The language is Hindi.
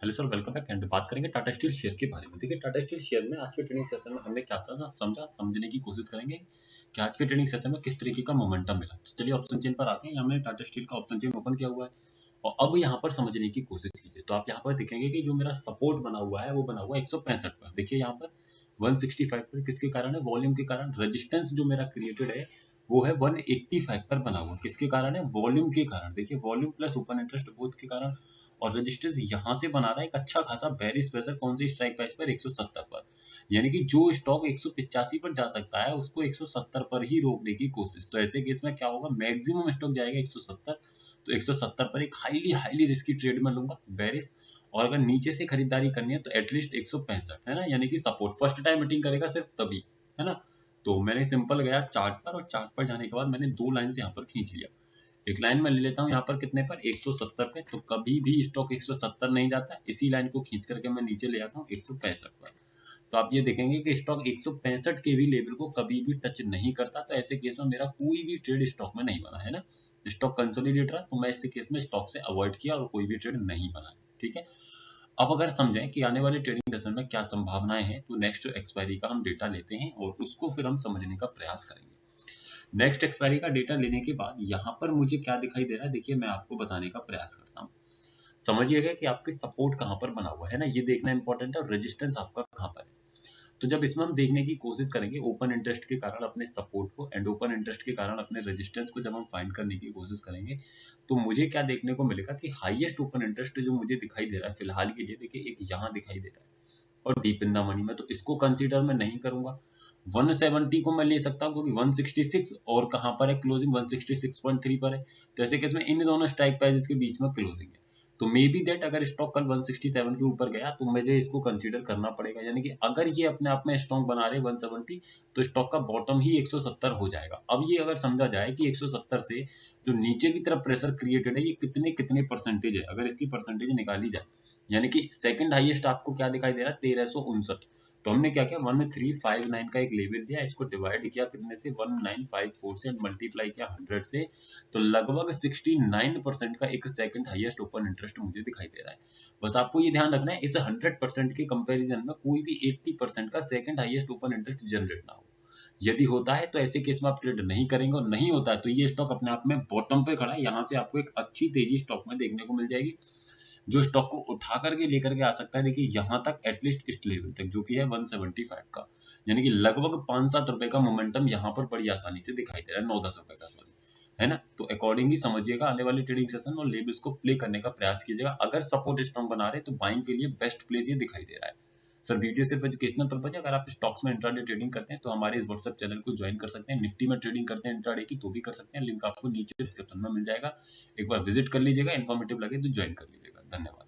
Hello sir, welcome back. And बात करेंगे टाटा स्टील शेयर के बारे में। देखिए, टाटा स्टील शेयर में आज के ट्रेडिंग सेशन में हमने क्या समझने की कोशिश करेंगे कि आज के ट्रेडिंग सेशन में किस तरीके का मोमेंटम मिला। तो चलिए ऑप्शन चेन पर आते हैं। हमने टाटा स्टील का ऑप्शन चेन ओपन किया हुआ है और अब यहाँ पर समझने की कोशिश कीजिए। तो आप यहाँ पर देखेंगे कि जो मेरा सपोर्ट बना हुआ है वो बना हुआ है 165 पर। देखिए यहाँ पर 165 पर किसके कारण है? वॉल्यूम के कारण। रेजिस्टेंस जो मेरा क्रिएटेड है वो है 185 पर बना हुआ। किसके कारण है? वॉल्यूम के कारण। देखिए, volume plus open interest both के कारण। और रेजिस्टेंस यहाँ से बना रहा है एक अच्छा खासा बेरिश प्रेशर। कौन सी स्ट्राइक प्राइस पर? 170 पर। यानी कि जो स्टॉक 185 पर जा सकता है उसको 170 पर ही रोकने की कोशिश। तो ऐसे केस में क्या होगा? मैक्सिमम स्टॉक जाएगा 170। तो 170 पर एक हाईली हाईली रिस्की ट्रेड में लूंगा, बेरिश। और अगर नीचे से खरीदारी करनी है तो एटलीस्ट 165 है ना, यानी कि सपोर्ट फर्स्ट टाइम मीटिंग करेगा सिर्फ तभी, है ना। तो मैंने सिंपल गया चार्ट पर और चार्ट पर जाने के बाद मैंने दो लाइन से यहाँ पर खींच लिया। एक लाइन में ले लेता हूँ यहाँ पर कितने पर? 170 पे। तो कभी भी स्टॉक 170 नहीं जाता, इसी लाइन को खींच करके मैं नीचे ले आता हूँ 165 पर। तो आप ये देखेंगे कि स्टॉक 165 के भी लेवल को कभी भी टच नहीं करता। तो ऐसे केस में मेरा कोई भी ट्रेड स्टॉक में नहीं बना, है ना। स्टॉक कंसोलिडेट रहा तो मैं ऐसे केस में स्टॉक से अवॉइड किया और कोई भी ट्रेड नहीं बना। ठीक है। अब अगर समझें कि आने वाले ट्रेडिंग सेशन में क्या संभावनाएं हैं, तो नेक्स्ट एक्सपायरी का हम डेटा लेते हैं और उसको फिर हम समझने का प्रयास करेंगे। नेक्स्ट एक्सपायरी का डेटा लेने के बाद यहाँ पर मुझे क्या दिखाई दे रहा है, देखिए मैं आपको बताने का प्रयास करता हूँ। समझिएगा कि आपके सपोर्ट कहाँ पर बना हुआ है ना, ये देखना इंपॉर्टेंट है। और रेजिस्टेंस आपका कहाँ पर है। तो जब इसमें हम देखने की कोशिश करेंगे ओपन इंटरेस्ट के कारण अपने सपोर्ट को एंड ओपन इंटरेस्ट के कारण अपने रेजिस्टेंस को, जब हम फाइंड करने की कोशिश करेंगे तो मुझे क्या देखने को मिलेगा कि हाईएस्ट ओपन इंटरेस्ट जो मुझे दिखाई दे रहा है फिलहाल के लिए, देखिए एक यहाँ दिखाई दे रहा है और डीप इन द मनी में, तो इसको कंसीडर मैं नहीं करूंगा। 170 को मैं ले सकता हूँ क्योंकि 166 और कहाँ पर है क्लोजिंग? 166.3 पर है। तो ऐसे केस में इन दोनों स्ट्राइक प्राइसेस के बीच में क्लोजिंग है। तो मे बी दैट अगर स्टॉक कल 167 के ऊपर गया तो मुझे इसको कंसीडर करना पड़ेगा। यानी कि अगर ये अपने आप में स्ट्रॉन्ग बना रहे 170 तो स्टॉक का बॉटम ही 170 हो जाएगा। अब ये अगर समझा जाए कि 170 से जो नीचे की तरफ प्रेशर क्रिएटेड है ये कितने कितने परसेंटेज है, अगर इसकी परसेंटेज निकाली जाए, यानी कि सेकंड हाईएस्ट आपको क्या दिखाई दे रहा है? 1359। तो हमने क्या किया? 1359 का एक लेवल दिया, इसको डिवाइड किया कितने से? 1954 से, मल्टीप्लाई किया 100 से। तो लगभग 69% का एक सेकंड हाईएस्ट ओपन इंटरेस्ट मुझे दिखाई दे रहा है। बस आपको ये ध्यान रखना है इस 100% के कंपैरिजन में कोई भी 80% का second highest open interest generate ना हो। यदि होता है तो ऐसे केस में आप ट्रेड नहीं करेंगे, और नहीं होता है तो ये स्टॉक अपने आप में बॉटम पे खड़ा है। यहाँ से आपको एक अच्छी तेजी स्टॉक में देखने को मिल जाएगी जो स्टॉक को उठा करके लेकर के आ सकता है। देखिए यहाँ तक एटलीस्ट इस लेवल तक जो कि है 175 का, यानी कि लगभग 5-7 रुपए का मोमेंटम यहाँ पर बड़ी आसानी से दिखाई दे रहा है, 9-10 रुपए का, सॉरी, है ना। तो अकॉर्डिंगली समझिएगा आने वाले ट्रेडिंग सेशन और लेवल्स को प्ले करने का प्रयास कीजिएगा। अगर सपोर्ट स्ट्रॉन्ग बना रहे तो बाइंग के लिए बेस्ट प्लेस ये दिखाई दे रहा है। सर वीडियो सिर्फ एजुकेशनल पर्पज है। अगर आप स्टॉक्स में इंट्राडे ट्रेडिंग करते हैं तो हमारे इस व्हाट्सएप चैनल को ज्वाइन कर सकते हैं। निफ्टी में ट्रेडिंग करते हैं इंट्राडे की तो भी कर सकते हैं, लिंक आपको नीचे डिस्क्रिप्शन में मिल जाएगा। एक बार विजिट कर लीजिएगा, इन्फॉर्मेटिव लगे तो ज्वाइन कर लीजिएगा। धन्यवाद।